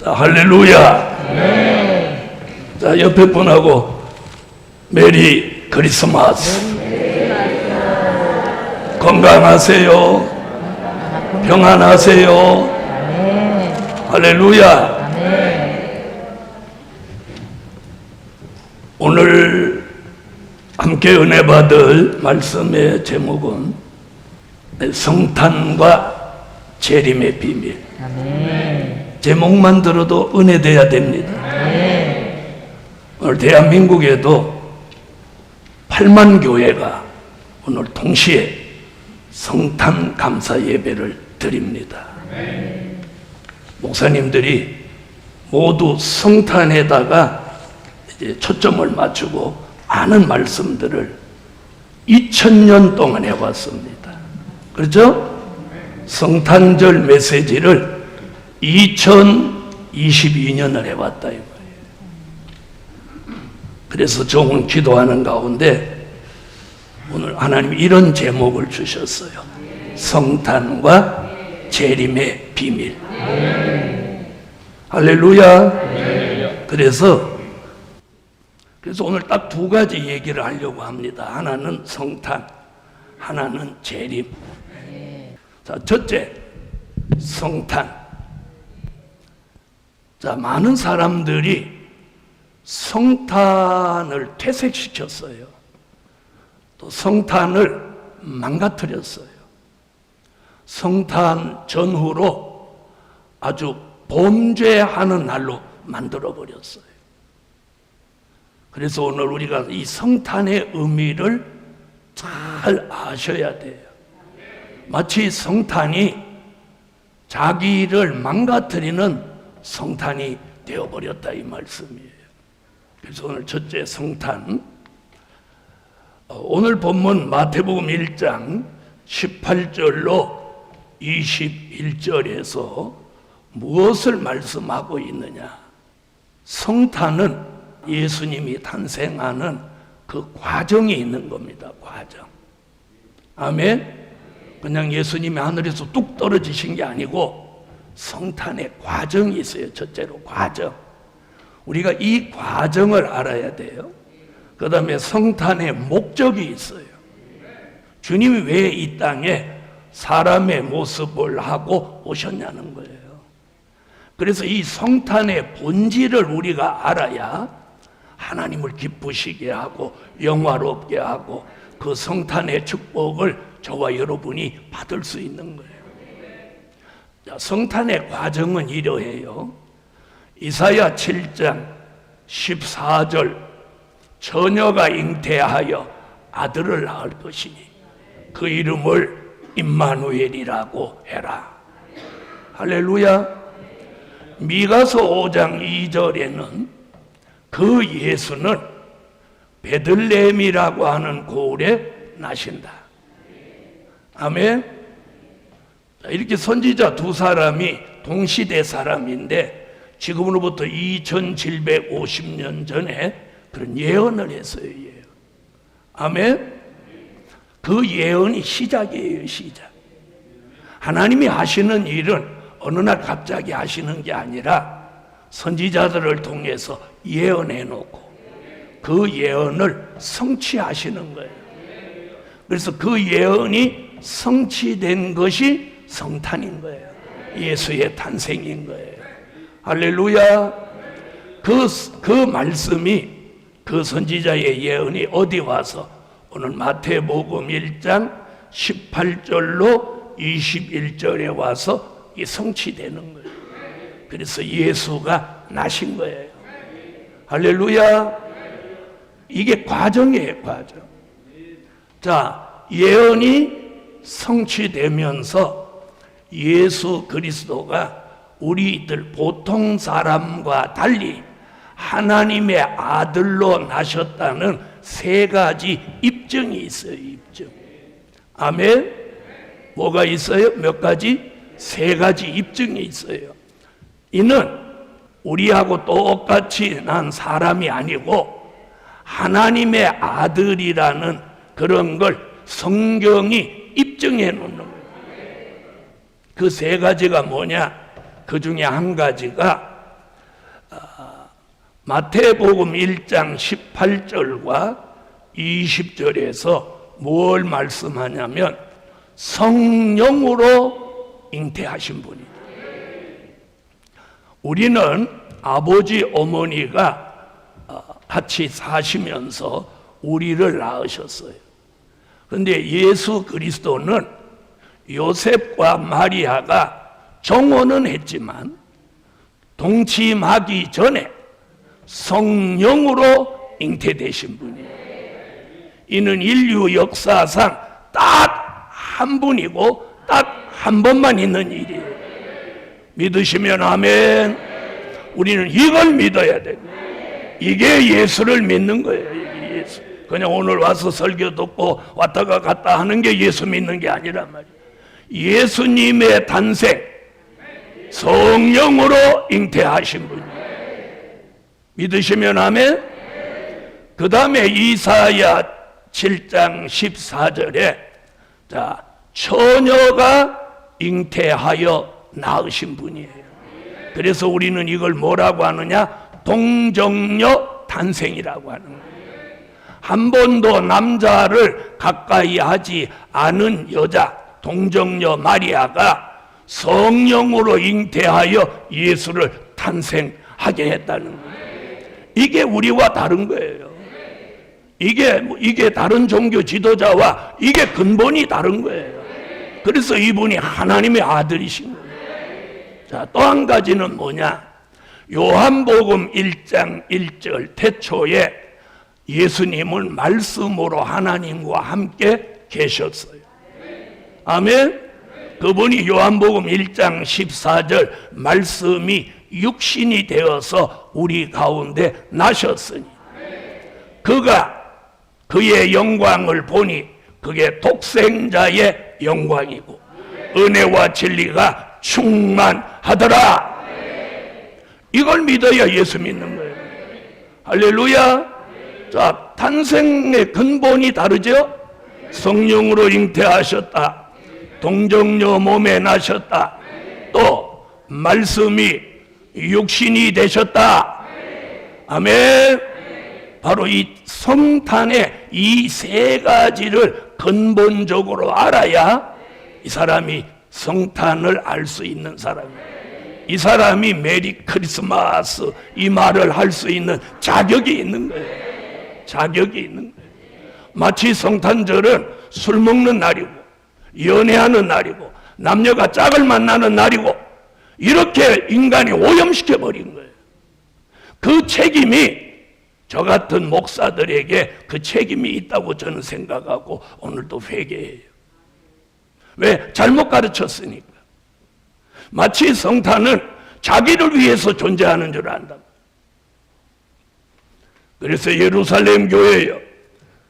자, 할렐루야. 네. 자, 옆에 분하고 메리 크리스마스. 건강하세요. 평안하세요. 할렐루야. 오늘 함께 은혜 받을 말씀의 제목은 성탄과 재림의 비밀. 제목만 들어도 은혜돼야 됩니다. 오늘 대한민국에도 8만 교회가 오늘 동시에 성탄 감사 예배를 드립니다. 목사님들이 모두 성탄에다가 이제 초점을 맞추고 많은 말씀들을 2000년 동안 해왔습니다. 그렇죠? 성탄절 메시지를 2022년을 해왔다 이거예요. 그래서 좋은 기도하는 가운데 오늘 하나님이 이런 제목을 주셨어요. 성탄과 재림의 비밀. 할렐루야. 그래서 오늘 딱 두 가지 얘기를 하려고 합니다. 하나는 성탄, 하나는 재림. 자, 첫째, 성탄. 자, 많은 사람들이 성탄을 퇴색시켰어요. 또 성탄을 망가뜨렸어요. 성탄 전후로 아주 범죄하는 날로 만들어버렸어요. 그래서 오늘 우리가 이 성탄의 의미를 잘 아셔야 돼요. 마치 성탄이 자기를 망가뜨리는 성탄이 되어버렸다 이 말씀이에요. 그래서 오늘 첫째 성탄. 오늘 본문 마태복음 1장 18절로 21절에서 무엇을 말씀하고 있느냐? 성탄은 예수님이 탄생하는 그 과정이 있는 겁니다. 과정. 아멘. 그냥 예수님이 하늘에서 뚝 떨어지신 게 아니고 성탄의 과정이 있어요. 첫째로 과정. 우리가 이 과정을 알아야 돼요. 그 다음에 성탄의 목적이 있어요. 주님이 왜 이 땅에 사람의 모습을 하고 오셨냐는 거예요. 그래서 이 성탄의 본질을 우리가 알아야 하나님을 기쁘시게 하고 영화롭게 하고 그 성탄의 축복을 저와 여러분이 받을 수 있는 거예요. 자, 성탄의 과정은 이러해요. 이사야 7장 14절 처녀가 잉태하여 아들을 낳을 것이니 그 이름을 임마누엘이라고 해라. 할렐루야. 미가서 5장 2절에는 그 예수는 베들레헴이라고 하는 고을에 나신다. 아멘. 이렇게 선지자 두 사람이 동시대 사람인데 지금으로부터 2750년 전에 그런 예언을 했어요. 예언. 아멘. 그 예언이 시작이에요. 시작. 하나님이 하시는 일은 어느 날 갑자기 하시는 게 아니라 선지자들을 통해서 예언해 놓고 그 예언을 성취하시는 거예요. 그래서 그 예언이 성취된 것이 성탄인 거예요. 예수의 탄생인 거예요. 할렐루야. 그 말씀이 그 선지자의 예언이 어디 와서 오늘 마태복음 1장 18절로 21절에 와서 이 성취되는 거예요. 그래서 예수가 나신 거예요. 할렐루야. 이게 과정이에요. 과정. 자, 예언이 성취되면서 예수 그리스도가 우리들 보통 사람과 달리 하나님의 아들로 나셨다는 세 가지 입증이 있어요. 입증. 아멘. 뭐가 있어요? 몇 가지? 세 가지 입증이 있어요. 이는 우리하고 똑같이 난 사람이 아니고 하나님의 아들이라는 그런 걸 성경이 입증해 놓는 거예요. 그 세 가지가 뭐냐? 그 중에 한 가지가 마태복음 1장 18절과 20절에서 뭘 말씀하냐면 성령으로 잉태하신 분이다. 우리는 아버지 어머니가 같이 사시면서 우리를 낳으셨어요. 그런데 예수 그리스도는 요셉과 마리아가 정혼은 했지만 동침하기 전에 성령으로 잉태되신 분이에요. 이는 인류 역사상 딱 한 분이고 딱 한 번만 있는 일이에요. 믿으시면 아멘. 우리는 이걸 믿어야 돼요. 이게 예수를 믿는 거예요. 이게 예수. 그냥 오늘 와서 설교 듣고 왔다가 갔다 하는 게 예수 믿는 게 아니란 말이에요. 예수님의 탄생, 성령으로 잉태하신 분이에요. 믿으시면 아멘. 그 다음에 이사야 7장 14절에 자, 처녀가 잉태하여 낳으신 분이에요. 그래서 우리는 이걸 뭐라고 하느냐? 동정녀 탄생이라고 하는 거예요. 한 번도 남자를 가까이 하지 않은 여자 동정녀 마리아가 성령으로 잉태하여 예수를 탄생하게 했다는 거예요. 이게 우리와 다른 거예요. 이게 다른 종교 지도자와 이게 근본이 다른 거예요. 그래서 이분이 하나님의 아들이신 거예요. 자, 또 한 가지는 뭐냐? 요한복음 1장 1절 태초에 예수님은 말씀으로 하나님과 함께 계셨어요. 아멘. 그분이 요한복음 1장 14절 말씀이 육신이 되어서 우리 가운데 나셨으니 그가 그의 영광을 보니 그게 독생자의 영광이고 은혜와 진리가 충만하더라. 이걸 믿어야 예수 믿는 거예요. 할렐루야. 자, 탄생의 근본이 다르죠? 성령으로 잉태하셨다. 동정녀 몸에 나셨다. 또 말씀이 육신이 되셨다. 아멘. 바로 이 성탄의 이 세 가지를 근본적으로 알아야 이 사람이 성탄을 알 수 있는 사람이에요. 이 사람이 메리 크리스마스 이 말을 할 수 있는 자격이 있는 거예요. 자격이 있는 거예요. 마치 성탄절은 술 먹는 날이고 연애하는 날이고 남녀가 짝을 만나는 날이고 이렇게 인간이 오염시켜 버린 거예요. 그 책임이 저 같은 목사들에게 그 책임이 있다고 저는 생각하고 오늘도 회개해요. 왜? 잘못 가르쳤으니까. 마치 성탄은 자기를 위해서 존재하는 줄 안다. 그래서 예루살렘 교회요,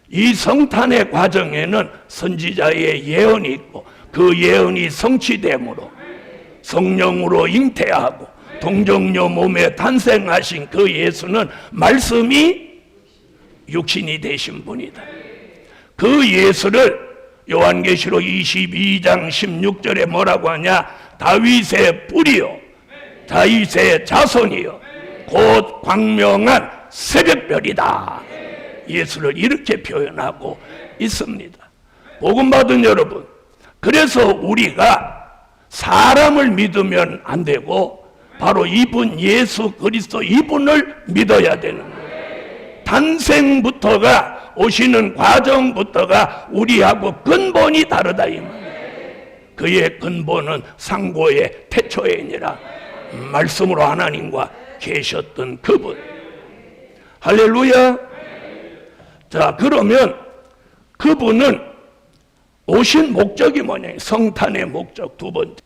이 성탄의 과정에는 선지자의 예언이 있고 그 예언이 성취됨으로 성령으로 잉태하고 동정녀 몸에 탄생하신 그 예수는 말씀이 육신이 되신 분이다. 그 예수를 요한계시록 22장 16절에 뭐라고 하냐? 다윗의 뿌리요 다윗의 자손이요 곧 광명한 새벽별이다. 예수를 이렇게 표현하고 있습니다. 복음 받은 여러분, 그래서 우리가 사람을 믿으면 안 되고 바로 이분 예수 그리스도 이분을 믿어야 되는 거예요. 탄생부터가 오시는 과정부터가 우리하고 근본이 다르다 이 말이에요. 그의 근본은 상고의 태초에니라 말씀으로 하나님과 계셨던 그분. 할렐루야. 자, 그러면 그분은 오신 목적이 뭐냐? 성탄의 목적 두 번째.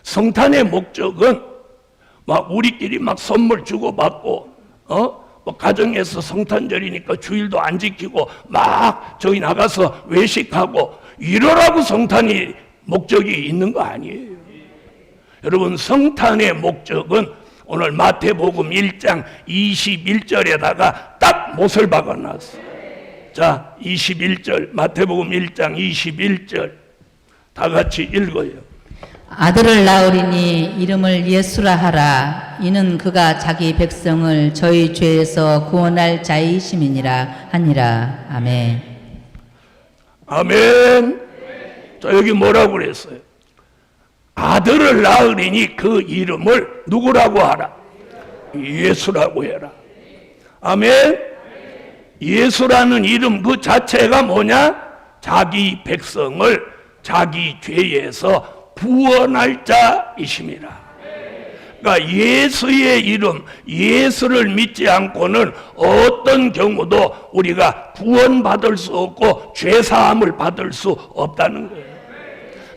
성탄의 목적은 막 우리끼리 막 선물 주고 받고 뭐 가정에서 성탄절이니까 주일도 안 지키고 막 저기 나가서 외식하고 이러라고 성탄이 목적이 있는 거 아니에요. 여러분, 성탄의 목적은 오늘 마태복음 1장 21절에다가 딱 못을 박아놨어. 자, 21절 마태복음 1장 21절 다 같이 읽어요. 아들을 낳으리니 이름을 예수라 하라. 이는 그가 자기 백성을 저희 죄에서 구원할 자이심이니라 하니라. 아멘. 아멘. 자, 여기 뭐라고 그랬어요? 아들을 낳으리니 그 이름을 누구라고 하라? 예수라고 해라. 아멘. 예수라는 이름 그 자체가 뭐냐? 자기 백성을 자기 죄에서 구원할 자이심이라. 그러니까 예수의 이름, 예수를 믿지 않고는 어떤 경우도 우리가 구원받을 수 없고 죄사함을 받을 수 없다는 거예요.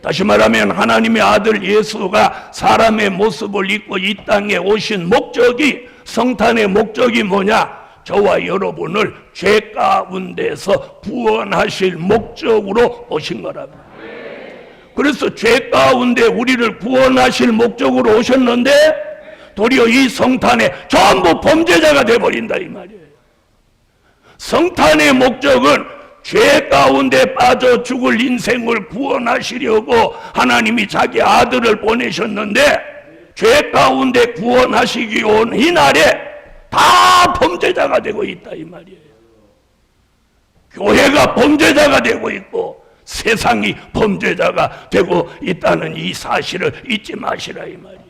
다시 말하면 하나님의 아들 예수가 사람의 모습을 입고 이 땅에 오신 목적이, 성탄의 목적이 뭐냐? 저와 여러분을 죄 가운데서 구원하실 목적으로 오신 거랍니다. 그래서 죄 가운데 우리를 구원하실 목적으로 오셨는데 도리어 이 성탄에 전부 범죄자가 되어버린다 이 말이에요. 성탄의 목적은 죄 가운데 빠져 죽을 인생을 구원하시려고 하나님이 자기 아들을 보내셨는데 죄 가운데 구원하시기 온 이날에 다 범죄자가 되고 있다 이 말이에요. 교회가 범죄자가 되고 있고 세상이 범죄자가 되고 있다는 이 사실을 잊지 마시라 이 말이에요.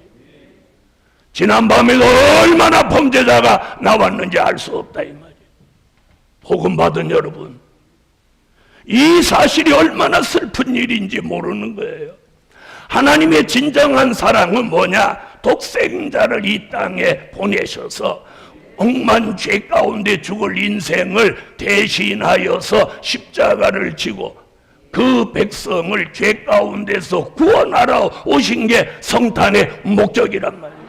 지난밤에도 얼마나 범죄자가 나왔는지 알 수 없다 이 말이에요. 복음 받은 여러분, 이 사실이 얼마나 슬픈 일인지 모르는 거예요. 하나님의 진정한 사랑은 뭐냐? 독생자를 이 땅에 보내셔서 억만 죄 가운데 죽을 인생을 대신하여서 십자가를 지고 그 백성을 죄 가운데서 구원하러 오신 게 성탄의 목적이란 말이에요.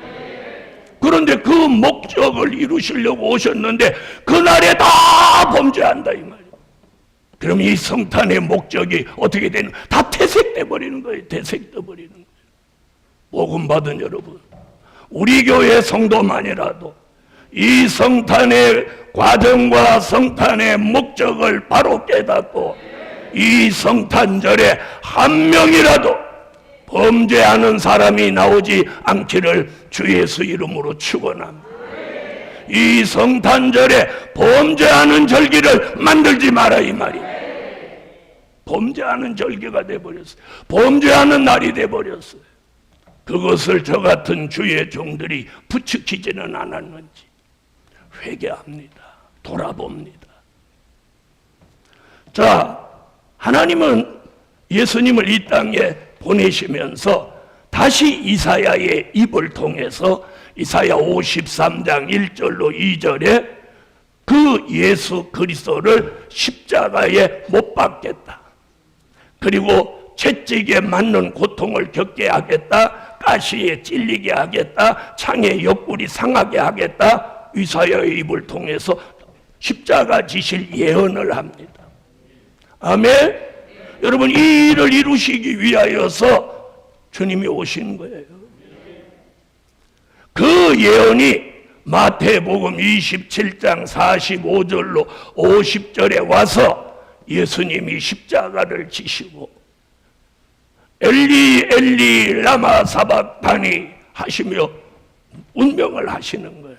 그런데 그 목적을 이루시려고 오셨는데 그날에 다 범죄한다 이 말이에요. 그럼 이 성탄의 목적이 어떻게 되는? 다 퇴색돼 버리는 거예요. 퇴색돼 버리는 거예요. 복음 받은 여러분, 우리 교회 성도만이라도 이 성탄의 과정과 성탄의 목적을 바로 깨닫고 이 성탄절에 한 명이라도 범죄하는 사람이 나오지 않기를 주 예수 이름으로 축원합니다. 이 성탄절에 범죄하는 절기를 만들지 마라 이 말이에요. 범죄하는 절기가 돼버렸어요. 범죄하는 날이 돼버렸어요. 그것을 저 같은 주의 종들이 부추기지는 않았는지 회개합니다. 돌아봅니다. 자, 하나님은 예수님을 이 땅에 보내시면서 다시 이사야의 입을 통해서 이사야 53장 1절로 2절에 그 예수 그리스도를 십자가에 못 박겠다. 그리고 채찍에 맞는 고통을 겪게 하겠다. 가시에 찔리게 하겠다. 창에 옆구리 상하게 하겠다. 이사야의 입을 통해서 십자가 지실 예언을 합니다. 아멘. 여러분, 이 일을 이루시기 위하여서 주님이 오신 거예요. 그 예언이 마태복음 27장 45절로 50절에 와서 예수님이 십자가를 지시고 엘리 엘리 라마 사박다니 하시며 운명을 하시는 거예요.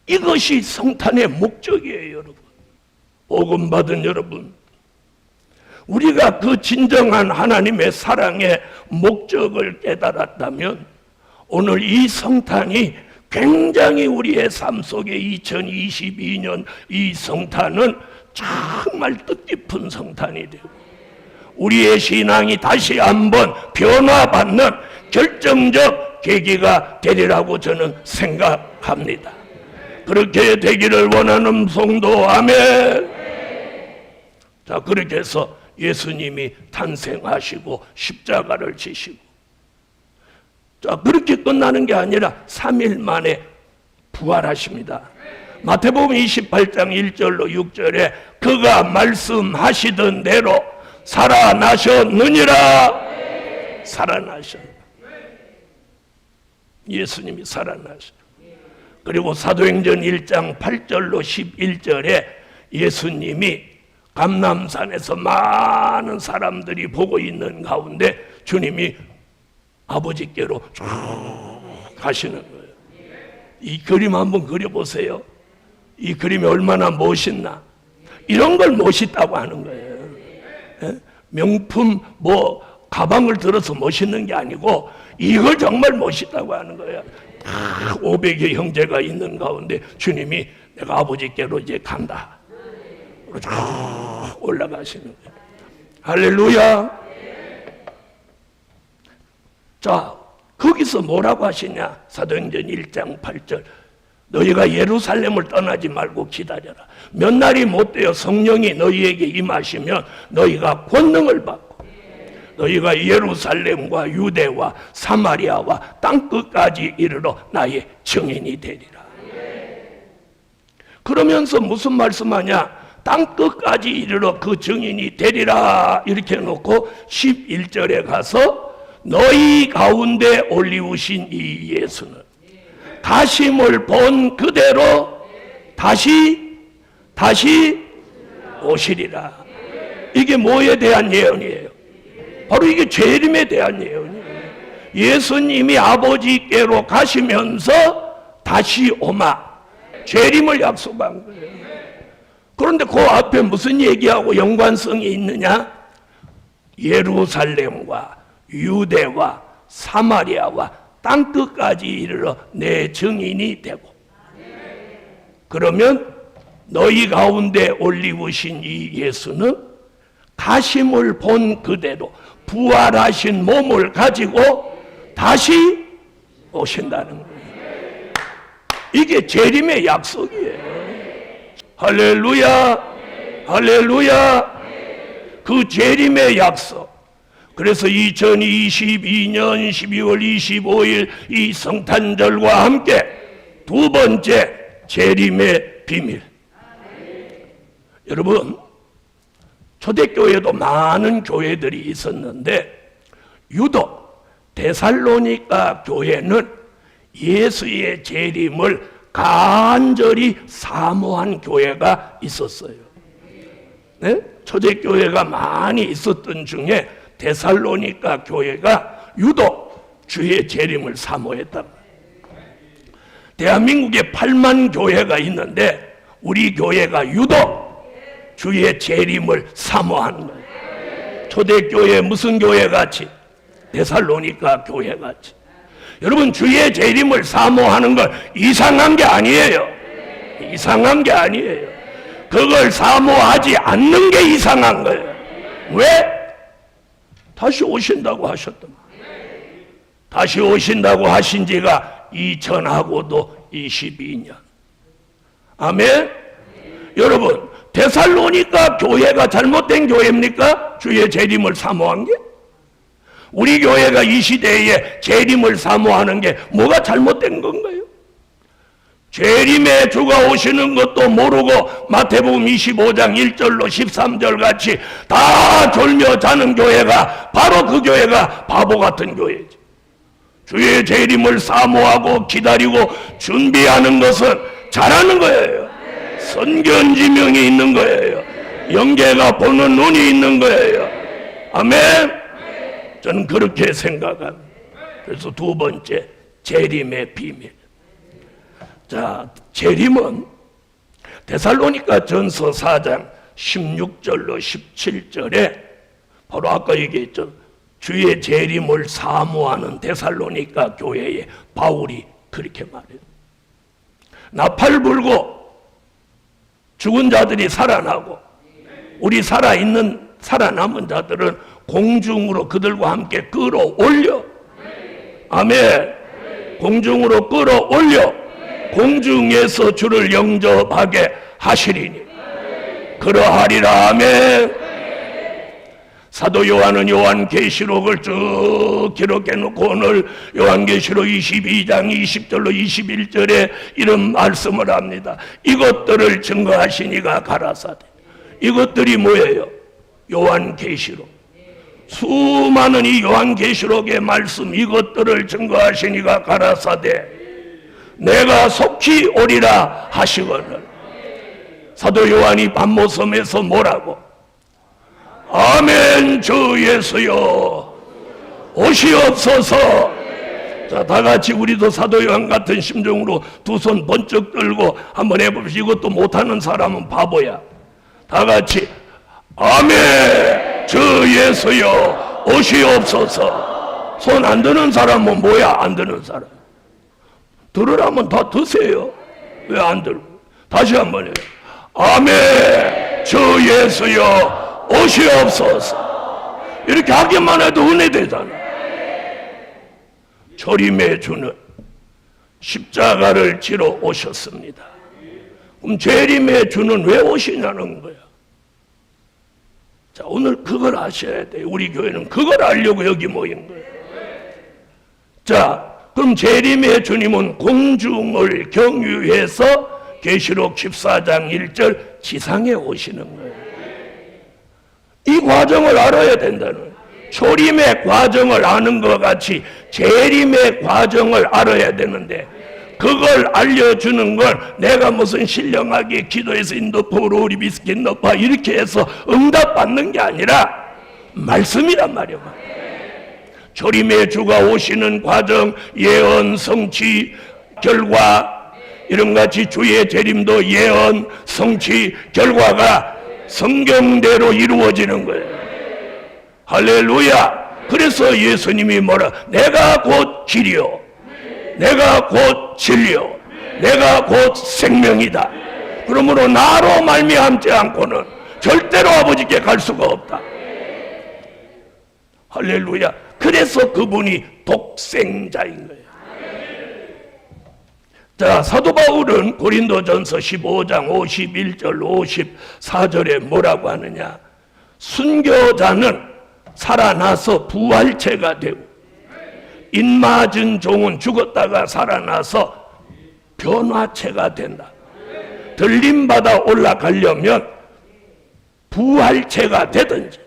이것이 성탄의 목적이에요. 여러분, 복음 받은 여러분, 우리가 그 진정한 하나님의 사랑의 목적을 깨달았다면 오늘 이 성탄이 굉장히 우리의 삶 속에 2022년 이 성탄은 정말 뜻깊은 성탄이 되고 우리의 신앙이 다시 한번 변화받는 결정적 계기가 되리라고 저는 생각합니다. 그렇게 되기를 원하는 성도, 아멘. 자, 그렇게 해서 예수님이 탄생하시고 십자가를 지시고, 자, 그렇게 끝나는 게 아니라 3일 만에 부활하십니다. 마태복음 28장 1절로 6절에 그가 말씀하시던 대로 살아나셨느니라. 살아나셨다. 예수님이 살아나셨다. 그리고 사도행전 1장 8절로 11절에 예수님이 감람산에서 많은 사람들이 보고 있는 가운데 주님이 아버지께로 쭉 가시는 거예요. 이 그림 한번 그려보세요. 이 그림이 얼마나 멋있나. 이런 걸 멋있다고 하는 거예요. 예? 명품 가방을 들어서 멋있는 게 아니고 이걸 정말 멋있다고 하는 거예요. 500의 형제가 있는 가운데 주님이 내가 아버지께로 이제 간다. 쭉 올라가시는 거예요. 할렐루야. 자, 거기서 뭐라고 하시냐? 사도행전 1장 8절. 너희가 예루살렘을 떠나지 말고 기다려라. 몇 날이 못 되어 성령이 너희에게 임하시면 너희가 권능을 받고 너희가 예루살렘과 유대와 사마리아와 땅끝까지 이르러 나의 증인이 되리라. 그러면서 무슨 말씀하냐? 땅끝까지 이르러 그 증인이 되리라 이렇게 해놓고 11절에 가서 너희 가운데 올리우신 이 예수는 가심을 본 그대로 다시 오시리라. 이게 뭐에 대한 예언이에요? 바로 이게 재림에 대한 예언이에요. 예수님이 아버지께로 가시면서 다시 오마. 재림을 약속한 거예요. 그런데 그 앞에 무슨 얘기하고 연관성이 있느냐? 예루살렘과 유대와 사마리아와 땅끝까지 이르러 내 증인이 되고. 그러면 너희 가운데 올리우신 이 예수는 가심을 본 그대로 부활하신 몸을 가지고 다시 오신다는 거예요. 이게 재림의 약속이에요. 할렐루야, 할렐루야. 그 재림의 약속. 그래서 2022년 12월 25일 이 성탄절과 함께 두 번째 재림의 비밀. 여러분, 초대교회도 많은 교회들이 있었는데 유독 데살로니가 교회는 예수의 재림을 간절히 사모한 교회가 있었어요. 네? 초대교회가 많이 있었던 중에 데살로니가 교회가 유독 주의 재림을 사모했다. 대한민국에 8만 교회가 있는데 우리 교회가 유독 주의 재림을 사모하는 거예요. 초대교회 무슨 교회 같이? 데살로니가 교회 같이. 여러분, 주의 재림을 사모하는 걸 이상한 게 아니에요. 이상한 게 아니에요. 그걸 사모하지 않는 게 이상한 거예요. 왜? 다시 오신다고 하셨던 거예요. 다시 오신다고 하신 지가 2000하고도 22년. 아멘? 여러분, 데살로니가 교회가 잘못된 교회입니까? 주의 재림을 사모한 게? 우리 교회가 이 시대에 재림을 사모하는 게 뭐가 잘못된 건가요? 재림의 주가 오시는 것도 모르고 마태복음 25장 1절로 13절 같이 다 졸며 자는 교회가 바로 그 교회가 바보 같은 교회지. 주의 재림을 사모하고 기다리고 준비하는 것은 잘하는 거예요. 선견지명이 있는 거예요. 영계가 보는 눈이 있는 거예요. 아멘. 저는 그렇게 생각합니다. 그래서 두 번째, 재림의 비밀. 자, 재림은 데살로니가 전서 4장 16절로 17절에 바로 아까 얘기했죠. 주의 재림을 사모하는 데살로니가 교회에 바울이 그렇게 말해요. 나팔 불고 죽은 자들이 살아나고 우리 살아남은 자들은 공중으로 그들과 함께 끌어올려. 아멘. 공중으로 끌어올려 공중에서 주를 영접하게 하시리니 그러하리라. 아멘. 사도 요한은 요한계시록을 쭉 기록해 놓고 오늘 요한계시록 22장 20절로 21절에 이런 말씀을 합니다. 이것들을 증거하시니가 가라사대. 이것들이 뭐예요? 요한계시록. 수많은 이 요한계시록의 말씀, 이것들을 증거하시니가 가라사대 내가 속히 오리라 하시거늘. 사도 요한이 밤모섬에서 뭐라고? 아멘. 주 예수여 오시옵소서. 자, 다 같이 우리도 사도 요한 같은 심정으로 두 손 번쩍 들고 한번 해봅시다. 이것도 못하는 사람은 바보야. 다 같이 아멘. 주 예수여 오시옵소서. 손 안 드는 사람은 뭐야? 안 드는 사람. 들으라면 다 드세요. 왜 안 들고? 다시 한번 해요. 아멘. 주 예수여 오시옵소서. 이렇게 하기만 해도 은혜 되잖아. 초림의 주는 십자가를 지러 오셨습니다. 그럼 재림의 주는 왜 오시냐는 거야. 자, 오늘 그걸 아셔야 돼요. 우리 교회는 그걸 알려고 여기 모인 거예요. 자, 그럼 재림의 주님은 공중을 경유해서 계시록 14장 1절 지상에 오시는 거예요. 이 과정을 알아야 된다는 거예요. 초림의 과정을 아는 것 같이 재림의 과정을 알아야 되는데, 그걸 알려주는 걸 내가 무슨 신령하게 기도해서 인도포로 우리 비스킷 넣어봐 이렇게 해서 응답받는 게 아니라 말씀이란 말이야. 초림의 주가 오시는 과정, 예언, 성취, 결과, 이런 같이 주의 재림도 예언, 성취, 결과가 성경대로 이루어지는 거예요. 할렐루야. 그래서 예수님이 뭐라? 내가 곧 길이요, 내가 곧 진리요, 내가 곧 생명이다. 그러므로 나로 말미암지 않고는 절대로 아버지께 갈 수가 없다. 할렐루야. 그래서 그분이 독생자인 거예요. 자, 사도 바울은 고린도전서 15장 51절 54절에 뭐라고 하느냐? 순교자는 살아나서 부활체가 되고 인맞은 종은 죽었다가 살아나서 변화체가 된다. 들림받아 올라가려면 부활체가 되든지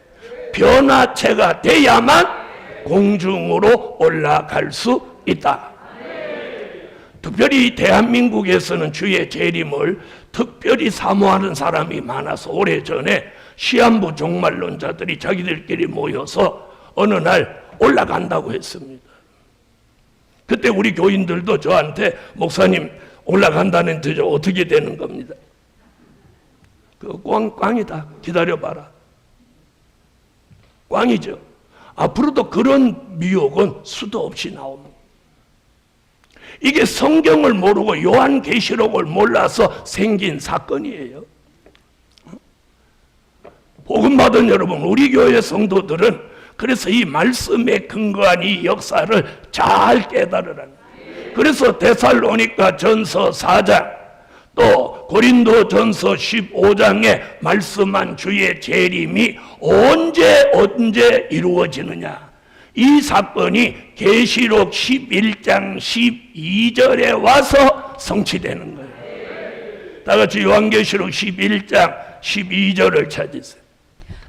변화체가 돼야만 공중으로 올라갈 수 있다. 특별히 대한민국에서는 주의 재림을 특별히 사모하는 사람이 많아서 오래전에 시한부 종말론자들이 자기들끼리 모여서 어느 날 올라간다고 했습니다. 그때 우리 교인들도 저한테 목사님 올라간다는 뜻이 어떻게 되는 겁니다. 그 꽝이다. 기다려봐라. 꽝이죠. 앞으로도 그런 미혹은 수도 없이 나옵니다. 이게 성경을 모르고 요한계시록을 몰라서 생긴 사건이에요. 복음 받은 여러분, 우리 교회 성도들은 그래서 이 말씀에 근거한 이 역사를 잘 깨달으라는. 그래서 데살로니가 전서 4장 또 고린도 전서 15장에 말씀한 주의 재림이 언제 이루어지느냐. 이 사건이 계시록 11장 12절에 와서 성취되는 거예요. 다 같이 요한계시록 11장 12절을 찾으세요.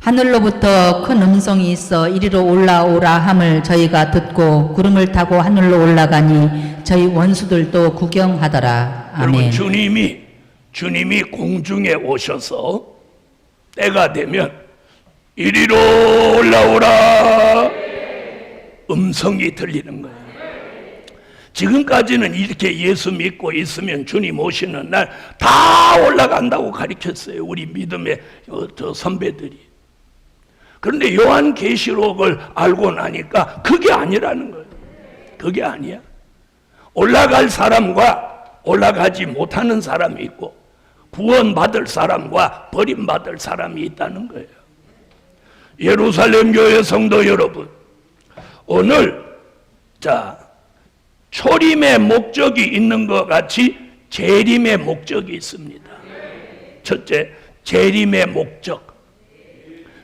하늘로부터 큰 음성이 있어 이리로 올라오라 함을 저희가 듣고 구름을 타고 하늘로 올라가니 저희 원수들도 구경하더라. 아멘. 여러분, 주님이 공중에 오셔서 때가 되면 이리로 올라오라 음성이 들리는 거예요. 지금까지는 이렇게 예수 믿고 있으면 주님 오시는 날 다 올라간다고 가르쳤어요. 우리 믿음의 저 선배들이. 그런데 요한계시록을 알고 나니까 그게 아니라는 거예요. 그게 아니야. 올라갈 사람과 올라가지 못하는 사람이 있고 구원받을 사람과 버림받을 사람이 있다는 거예요. 예루살렘 교회 성도 여러분, 오늘 초림의 목적이 있는 것 같이 재림의 목적이 있습니다. 첫째, 재림의 목적.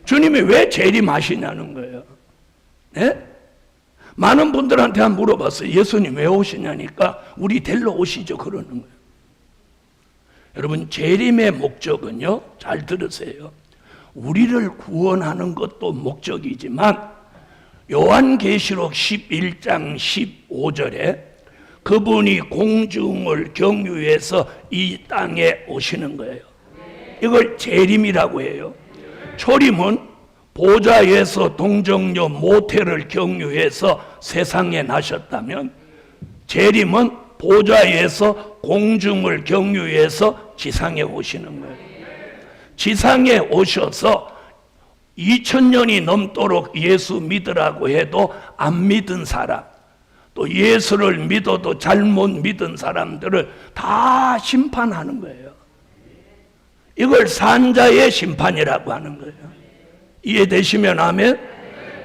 주님이 왜 재림하시냐는 거예요. 네? 많은 분들한테 한번 물어봤어요. 예수님 왜 오시냐니까 우리 데리러 오시죠 그러는 거예요. 여러분, 재림의 목적은요, 잘 들으세요. 우리를 구원하는 것도 목적이지만 요한계시록 11장 15절에 그분이 공중을 경유해서 이 땅에 오시는 거예요. 이걸 재림이라고 해요. 초림은 보좌에서 동정녀 모태를 경유해서 세상에 나셨다면, 재림은 보좌에서 공중을 경유해서 지상에 오시는 거예요. 지상에 오셔서 2000년이 넘도록 예수 믿으라고 해도 안 믿은 사람, 또 예수를 믿어도 잘못 믿은 사람들을 다 심판하는 거예요. 이걸 산자의 심판이라고 하는 거예요. 이해되시면 아멘?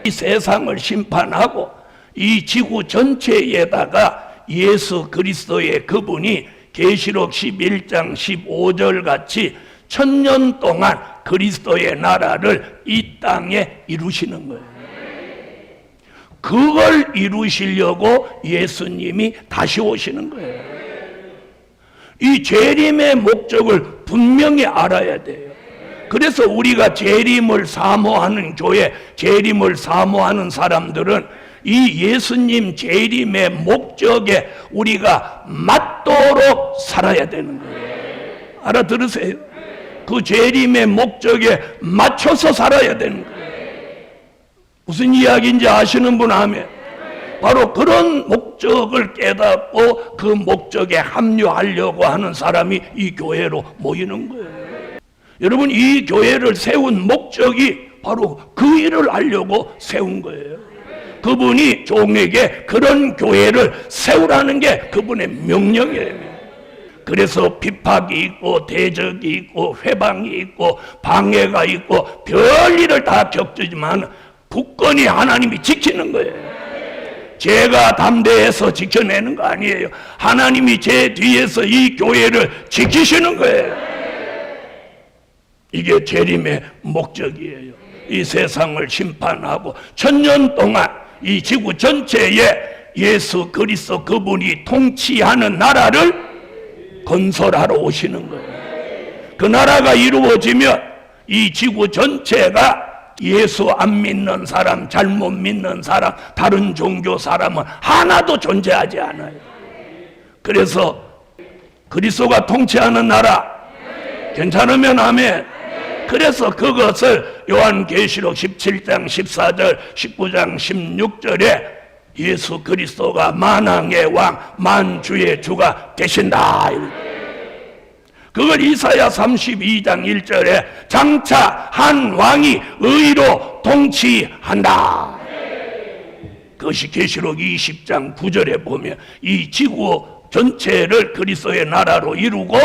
이 세상을 심판하고 이 지구 전체에다가 예수 그리스도의 그분이 계시록 11장 15절 같이 1000년 동안 그리스도의 나라를 이 땅에 이루시는 거예요. 그걸 이루시려고 예수님이 다시 오시는 거예요. 이 재림의 목적을 분명히 알아야 돼요. 그래서 우리가 재림을 사모하는 교회, 재림을 사모하는 사람들은 이 예수님 재림의 목적에 우리가 맞도록 살아야 되는 거예요. 알아들으세요? 그 재림의 목적에 맞춰서 살아야 되는 거예요. 무슨 이야기인지 아시는 분 아멘? 바로 그런 목적을 깨닫고 그 목적에 합류하려고 하는 사람이 이 교회로 모이는 거예요. 여러분, 이 교회를 세운 목적이 바로 그 일을 하려고 세운 거예요. 그분이 종에게 그런 교회를 세우라는 게 그분의 명령이에요. 그래서 핍박이 있고 대적이 있고 회방이 있고 방해가 있고 별일을 다 겪지만 굳건히 하나님이 지키는 거예요. 제가 담대해서 지켜내는 거 아니에요. 하나님이 제 뒤에서 이 교회를 지키시는 거예요. 이게 재림의 목적이에요. 이 세상을 심판하고 1000년 동안 이 지구 전체에 예수 그리스도 그분이 통치하는 나라를 건설하러 오시는 거예요. 그 나라가 이루어지면 이 지구 전체가 예수 안 믿는 사람, 잘못 믿는 사람, 다른 종교 사람은 하나도 존재하지 않아요. 그래서 그리스도가 통치하는 나라, 괜찮으면 아멘. 그래서 그것을 요한계시록 17장 14절 19장 16절에 예수 그리스도가 만왕의 왕 만주의 주가 되신다. 그걸 이사야 32장 1절에 장차 한 왕이 의로 통치한다. 그것이 계시록 20장 9절에 보면 이 지구 전체를 그리스도의 나라로 이루고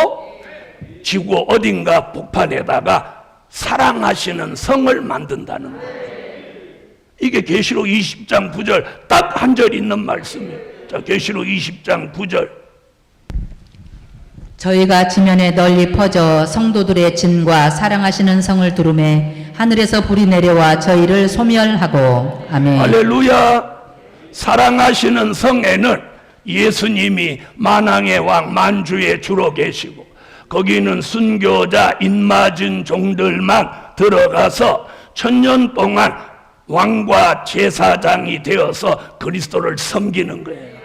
지구 어딘가 복판에다가 사랑하시는 성을 만든다는 거예요. 이게 계시록 20장 9절 딱 한 절 있는 말씀이에요. 자, 계시록 20장 9절. 저희가 지면에 널리 퍼져 성도들의 진과 사랑하시는 성을 두루매 하늘에서 불이 내려와 저희를 소멸하고. 아멘. 할렐루야. 사랑하시는 성에는 예수님이 만왕의 왕 만주의 주로 계시고 거기는 순교자 입맞은 종들만 들어가서 1000년 동안 왕과 제사장이 되어서 그리스도를 섬기는 거예요.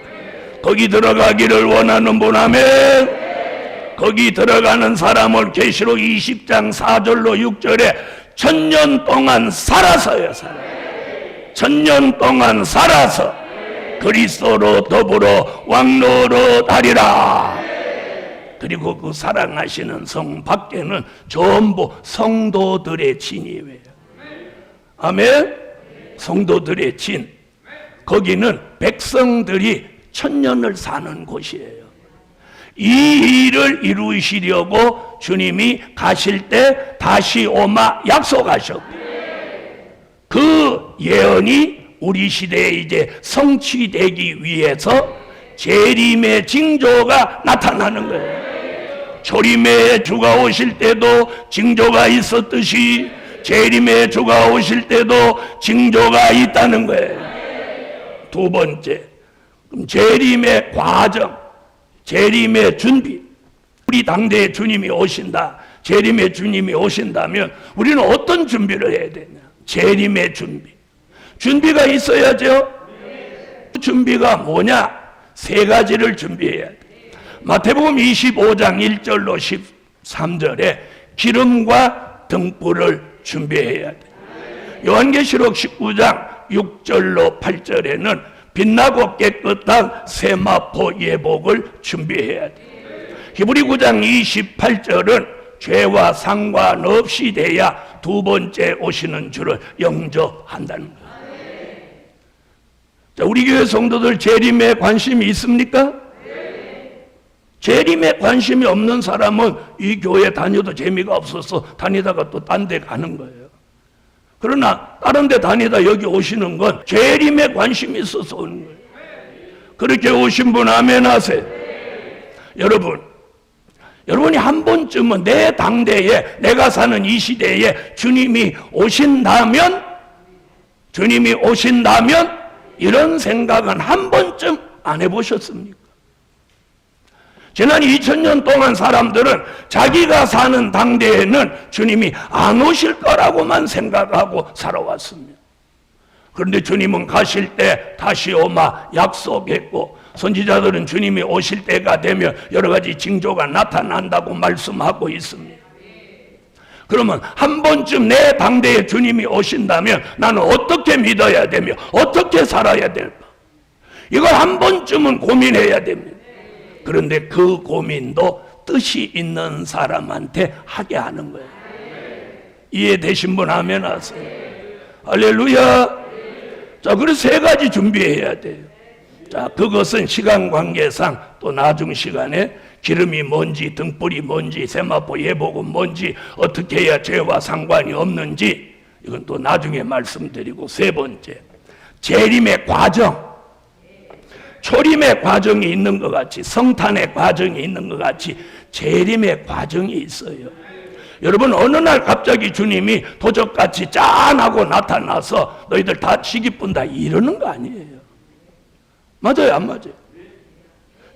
거기 들어가기를 원하는 분 아멘. 거기 들어가는 사람을 계시록 20장 4절로 6절에 1000년 동안 살아서요. 1000년 동안 살아서 그리스도로 더불어 왕노로 다리라. 그리고 그 사랑하시는 성 밖에는 전부 성도들의 진이에요. 아멘. 성도들의 진. 거기는 백성들이 1000년을 사는 곳이에요. 이 일을 이루시려고 주님이 가실 때 다시 오마 약속하셨고 그 예언이 우리 시대에 이제 성취되기 위해서 재림의 징조가 나타나는 거예요. 초림의 주가 오실 때도 징조가 있었듯이 재림의 주가 오실 때도 징조가 있다는 거예요. 두 번째, 그럼 재림의 과정, 재림의 준비. 우리 당대에 주님이 오신다, 재림의 주님이 오신다면 우리는 어떤 준비를 해야 되냐? 재림의 준비. 준비가 있어야죠. 그 준비가 뭐냐? 세 가지를 준비해야 돼. 마태복음 25장 1절로 13절에 기름과 등불을 준비해야 돼. 요한계시록 19장 6절로 8절에는 빛나고 깨끗한 세마포 예복을 준비해야 돼. 히브리 9장 28절은 죄와 상관없이 돼야 두 번째 오시는 주를 영접한다는 거예요. 자, 우리 교회 성도들 재림에 관심이 있습니까? 재림에 관심이 없는 사람은 이 교회 다녀도 재미가 없어서 다니다가 또 딴 데 가는 거예요. 그러나 다른 데 다니다 여기 오시는 건 재림에 관심이 있어서 오는 거예요. 그렇게 오신 분 아멘 하세요. 여러분이 한 번쯤은 내 당대에, 내가 사는 이 시대에 주님이 오신다면 이런 생각은 한 번쯤 안 해보셨습니까? 지난 2000년 동안 사람들은 자기가 사는 당대에는 주님이 안 오실 거라고만 생각하고 살아왔습니다. 그런데 주님은 가실 때 다시 오마 약속했고, 선지자들은 주님이 오실 때가 되면 여러 가지 징조가 나타난다고 말씀하고 있습니다. 그러면 한 번쯤 내 당대에 주님이 오신다면 나는 어떻게 믿어야 되며 어떻게 살아야 될까? 이걸 한 번쯤은 고민해야 됩니다. 그런데 그 고민도 뜻이 있는 사람한테 하게 하는 거예요. 이해되신 분 아멘 하세요. 할렐루야. 자, 그래서 세 가지 준비해야 돼요. 자, 그것은 시간 관계상 또 나중 시간에 기름이 뭔지, 등불이 뭔지, 세마포 예복은 뭔지, 어떻게 해야 죄와 상관이 없는지, 이건 또 나중에 말씀드리고, 세 번째, 재림의 과정. 초림의 과정이 있는 것 같이, 성탄의 과정이 있는 것 같이 재림의 과정이 있어요. 여러분, 어느 날 갑자기 주님이 도적같이 짠하고 나타나서 너희들 다 시기뿐다 이러는 거 아니에요. 맞아요, 안 맞아요?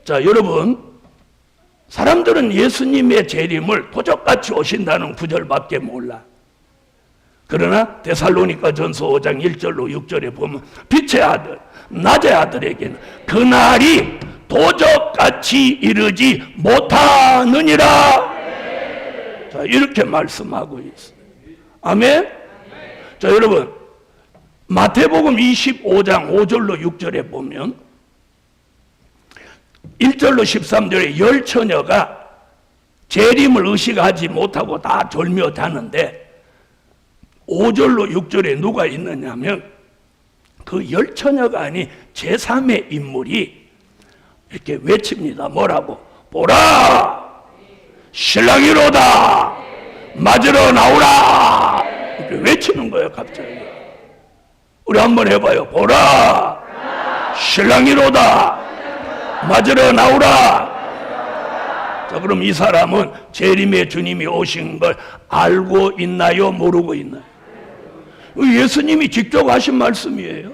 자, 여러분, 사람들은 예수님의 재림을 도적같이 오신다는 구절밖에 몰라. 그러나 데살로니가 전서 5장 1절로 6절에 보면 빛의 아들, 낮의 아들에게는 그날이 도적같이 이르지 못하느니라. 자, 이렇게 말씀하고 있어요. 아멘? 자, 여러분, 마태복음 25장 5절로 6절에 보면 1절로 13절에 10처녀가 재림을 의식하지 못하고 다 졸며 자는데 5절로 6절에 누가 있느냐면 그 10처녀가 아닌 제3의 인물이 이렇게 외칩니다. 뭐라고? 보라! 신랑이로다! 맞으러 나오라! 이렇게 외치는 거예요, 갑자기. 우리 한번 해봐요. 보라! 신랑이로다! 맞으러 나오라! 자, 그럼 이 사람은 재림의 주님이 오신 걸 알고 있나요? 모르고 있나요? 예수님이 직접 하신 말씀이에요.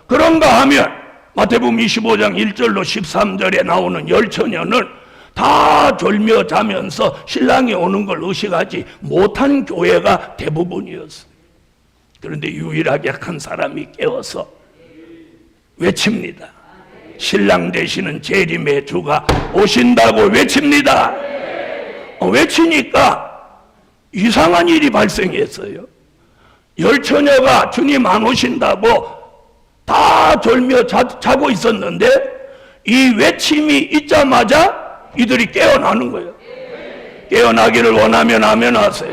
그런가 하면 마태복음 25장 1절로 13절에 나오는 10처녀는 다 졸며 자면서 신랑이 오는 걸 의식하지 못한 교회가 대부분이었어요. 그런데 유일하게 한 사람이 깨어서 외칩니다. 신랑 되시는 재림의 주가 오신다고 외칩니다. 외치니까 이상한 일이 발생했어요. 10처녀가 주님 안 오신다고 다 졸며 자고 있었는데 이 외침이 있자마자 이들이 깨어나는 거예요. 깨어나기를 원하면 아멘 하세요.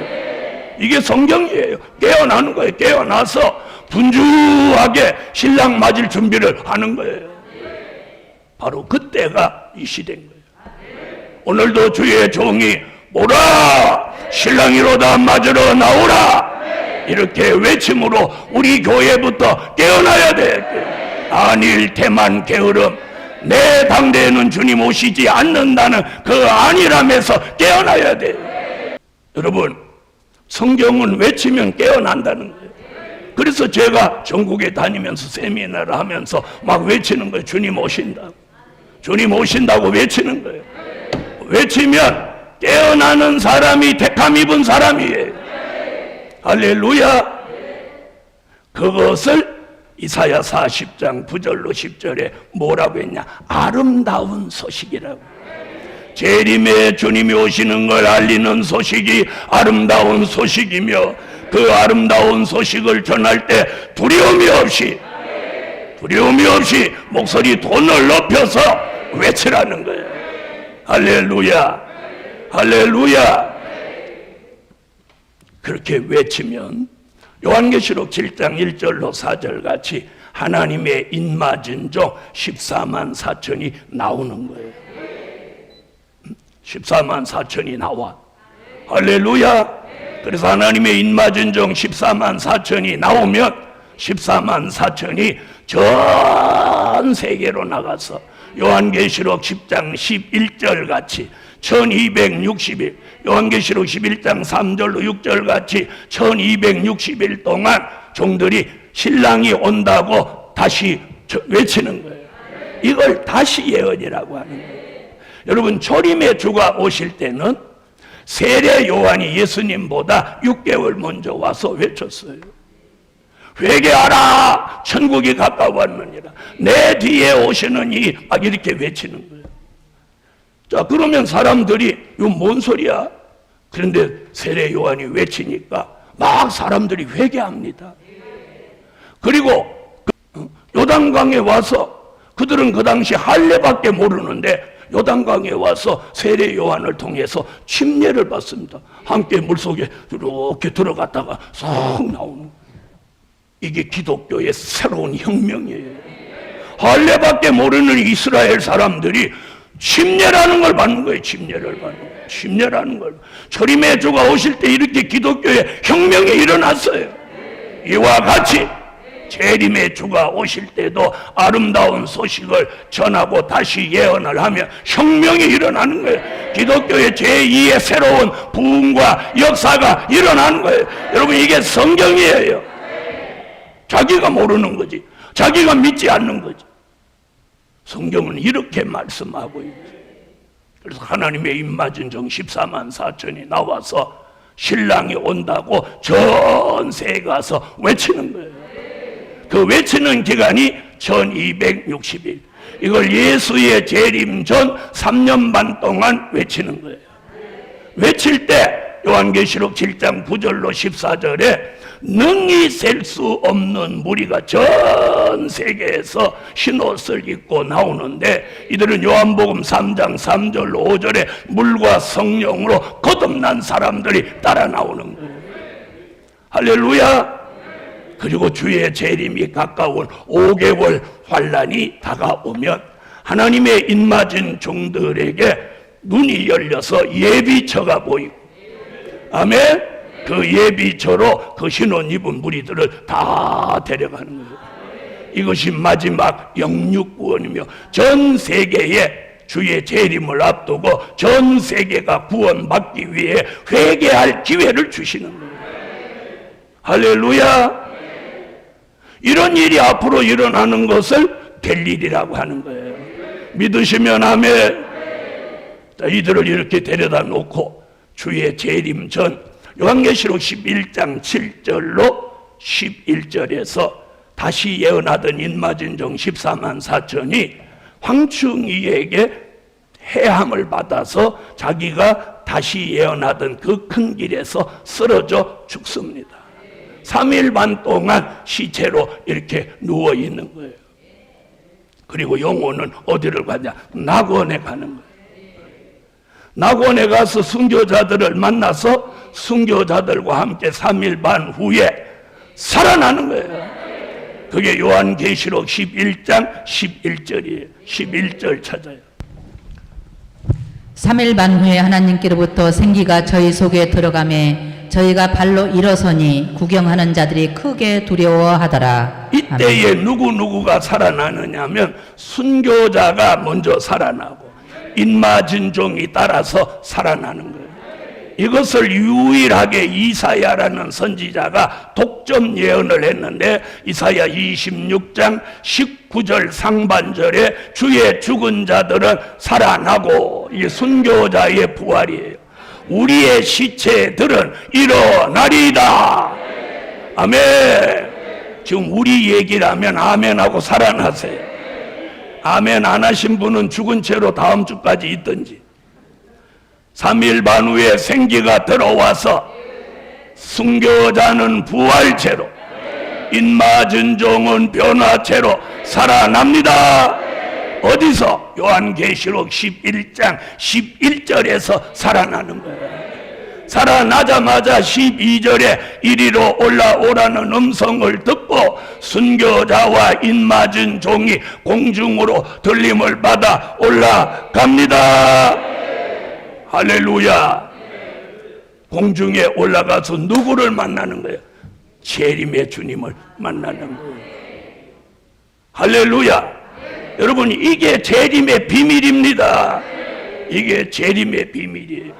이게 성경이에요. 깨어나는 거예요. 깨어나서 분주하게 신랑 맞을 준비를 하는 거예요. 바로 그때가 이 시대인 거예요. 오늘도 주의 종이 오라! 신랑이로다 맞으러 나오라! 이렇게 외침으로 우리 교회부터 깨어나야 돼. 안일 태만 게으름, 내 당대에는 주님 오시지 않는다는 그 안일함에서 깨어나야 돼. 여러분, 성경은 외치면 깨어난다는 거예요. 그래서 제가 전국에 다니면서 세미나를 하면서 막 외치는 거예요. 주님 오신다고. 주님 오신다고 외치는 거예요. 외치면 깨어나는 사람이 택함 입은 사람이에요. 할렐루야. 그것을 이사야 40장 9절로 10절에 뭐라고 했냐? 아름다운 소식이라고. 재림에 주님이 오시는 걸 알리는 소식이 아름다운 소식이며 그 아름다운 소식을 전할 때 두려움이 없이 목소리 톤을 높여서 외치라는 거예요. 할렐루야, 할렐루야. 그렇게 외치면 요한계시록 7장 1절로 4절 같이 하나님의 인맞은 종 14만 4천이 나오는 거예요. 14만 4천이 나와. 할렐루야. 그래서 하나님의 인맞은 종 14만 4천이 나오면 14만 4천이 전 세계로 나가서 요한계시록 10장 11절 같이 1260일, 요한계시록 11장 3절로 6절 같이 1260일 동안 종들이 신랑이 온다고 다시 외치는 거예요. 이걸 다시 예언이라고 하는 거예요. 여러분, 초림의 주가 오실 때는 세례 요한이 예수님보다 6개월 먼저 와서 외쳤어요. 회개하라, 천국이 가까웠느니라, 내 뒤에 오시는 이, 막 이렇게 외치는 거예요. 자, 그러면 사람들이 이거 뭔 소리야? 그런데 세례 요한이 외치니까 막 사람들이 회개합니다. 그리고 요단강에 와서, 그들은 그 당시 할례밖에 모르는데 요단강에 와서 세례 요한을 통해서 침례를 받습니다. 함께 물속에 이렇게 들어갔다가 쏙 나오는 거예요. 이게 기독교의 새로운 혁명이에요. 할례밖에 모르는 이스라엘 사람들이 침례라는 걸 받는 거예요. 침례라는 걸. 초림의 주가 오실 때 이렇게 기독교의 혁명이 일어났어요. 이와 같이 재림의 주가 오실 때도 아름다운 소식을 전하고 다시 예언을 하면 혁명이 일어나는 거예요. 기독교의 제2의 새로운 부흥과 역사가 일어나는 거예요. 여러분, 이게 성경이에요. 자기가 모르는 거지, 자기가 믿지 않는 거지. 성경은 이렇게 말씀하고 있어요. 그래서 하나님의 입맞은 종 14만 4천이 나와서 신랑이 온다고 전 세계에 가서 외치는 거예요. 그 외치는 기간이 1260일. 이걸 예수의 재림 전 3년 반 동안 외치는 거예요. 외칠 때 요한계시록 7장 9절로 14절에 능히 셀 수 없는 무리가 전 세계에서 흰옷을 입고 나오는데, 이들은 요한복음 3장 3절로 5절에 물과 성령으로 거듭난 사람들이 따라 나오는 거예요. 할렐루야. 그리고 주의 재림이 가까운 5개월 환란이 다가오면 하나님의 인맞은 종들에게 눈이 열려서 예비처가 보이고, 아멘. 그 예비처로 그 흰옷 입은 무리들을 다 데려가는 거예요. 이것이 마지막 영육구원이며 전 세계에 주의 재림을 앞두고 전 세계가 구원받기 위해 회개할 기회를 주시는 거예요. 할렐루야. 이런 일이 앞으로 일어나는 것을 될 일이라고 하는 거예요. 믿으시면 아멘. 이들을 이렇게 데려다 놓고 주의 재림 전 요한계시록 11장 7절로 11절에서 다시 예언하던 인맞은 종 14만 4천이 황충이에게 해함을 받아서 자기가 다시 예언하던 그 큰 길에서 쓰러져 죽습니다. 3일 반 동안 시체로 이렇게 누워 있는 거예요. 그리고 영혼은 어디를 가냐? 낙원에 가는 거예요. 낙원에 가서 순교자들을 만나서 순교자들과 함께 3일 반 후에 살아나는 거예요. 그게 요한계시록 11장 11절이에요. 11절 찾아요. 3일 반 후에 하나님께로부터 생기가 저희 속에 들어가매 저희가 발로 일어서니 구경하는 자들이 크게 두려워하더라. 이때에 누구누구가 살아나느냐면 순교자가 먼저 살아나고 인맞은 종이 따라서 살아나는 거예요. 이것을 유일하게 이사야라는 선지자가 독점 예언을 했는데, 이사야 26장 19절 상반절에 주의 죽은 자들은 살아나고, 이 순교자의 부활이에요. 우리의 시체들은 일어나리이다. 아멘. 지금 우리 얘기라면 아멘하고 살아나세요. 아멘 안 하신 분은 죽은 채로 다음 주까지 있든지. 3일 반 후에 생기가 들어와서 순교자는 부활체로, 인맞은 종은 변화체로 살아납니다. 어디서? 요한계시록 11장 11절에서 살아나는 거예요. 살아나자마자 12절에 이리로 올라오라는 음성을 듣고 순교자와 인맞은 종이 공중으로 들림을 받아 올라갑니다. 할렐루야. 공중에 올라가서 누구를 만나는 거예요? 재림의 주님을 만나는 거예요. 할렐루야. 여러분, 이게 재림의 비밀입니다. 이게 재림의 비밀이에요.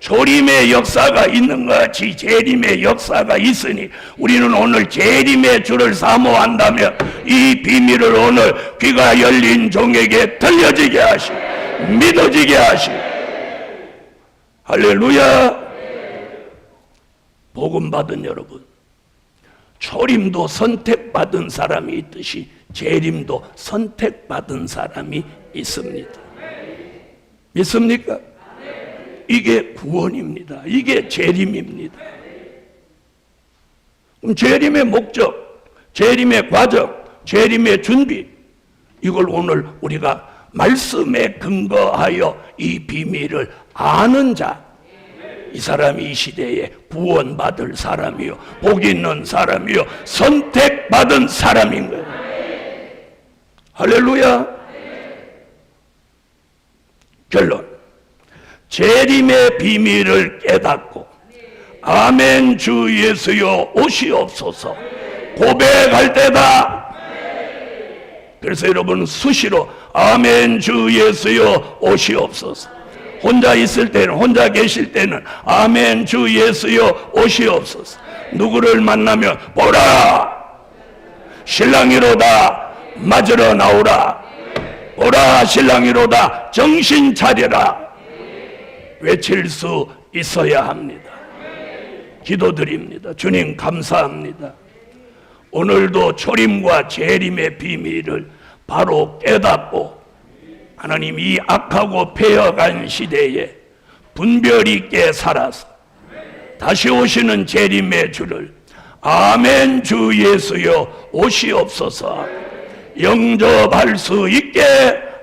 조림의 역사가 있는 것 같이 재림의 역사가 있으니 우리는 오늘 재림의 주를 사모한다면 이 비밀을 오늘 귀가 열린 종에게 들려지게 하시고 믿어지게 하시고. 할렐루야. 복음 받은 여러분, 조림도 선택받은 사람이 있듯이 재림도 선택받은 사람이 있습니다. 믿습니까? 이게 구원입니다. 이게 재림입니다. 그럼 재림의 목적, 재림의 과정, 재림의 준비, 이걸 오늘 우리가 말씀에 근거하여 이 비밀을 아는 자, 이 사람이 이 시대에 구원받을 사람이요, 복 있는 사람이요, 선택받은 사람인 거예요. 할렐루야. 결론, 재림의 비밀을 깨닫고 아멘 주 예수여 오시옵소서 고백할 때다. 그래서 여러분 수시로 아멘 주 예수여 오시옵소서. 혼자 있을 때는, 혼자 계실 때는 아멘 주 예수여 오시옵소서. 누구를 만나면 보라 신랑이로다 맞으러 나오라, 보라 신랑이로다 정신 차려라 외칠 수 있어야 합니다. 기도드립니다. 주님 감사합니다. 오늘도 초림과 재림의 비밀을 바로 깨닫고 하나님 이 악하고 패여간 시대에 분별 있게 살아서 다시 오시는 재림의 주를 아멘 주 예수여 오시옵소서 영접할 수 있게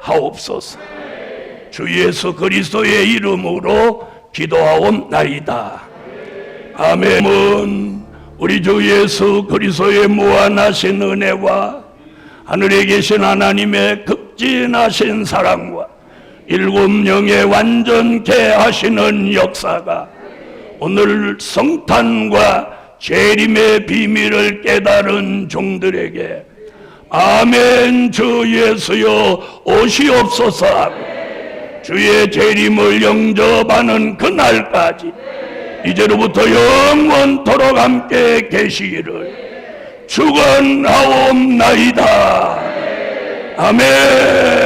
하옵소서. 주 예수 그리스도의 이름으로 기도하옵나이다. 아멘. 우리 주 예수 그리스도의 무한하신 은혜와 하늘에 계신 하나님의 극진하신 사랑과 일곱 영의 완전케 하시는 역사가 오늘 성탄과 재림의 비밀을 깨달은 종들에게 아멘 주 예수여 오시옵소서 하고 주의 재림을 영접하는 그날까지 이제로부터 영원토록 함께 계시기를 축원하옵나이다. 아멘.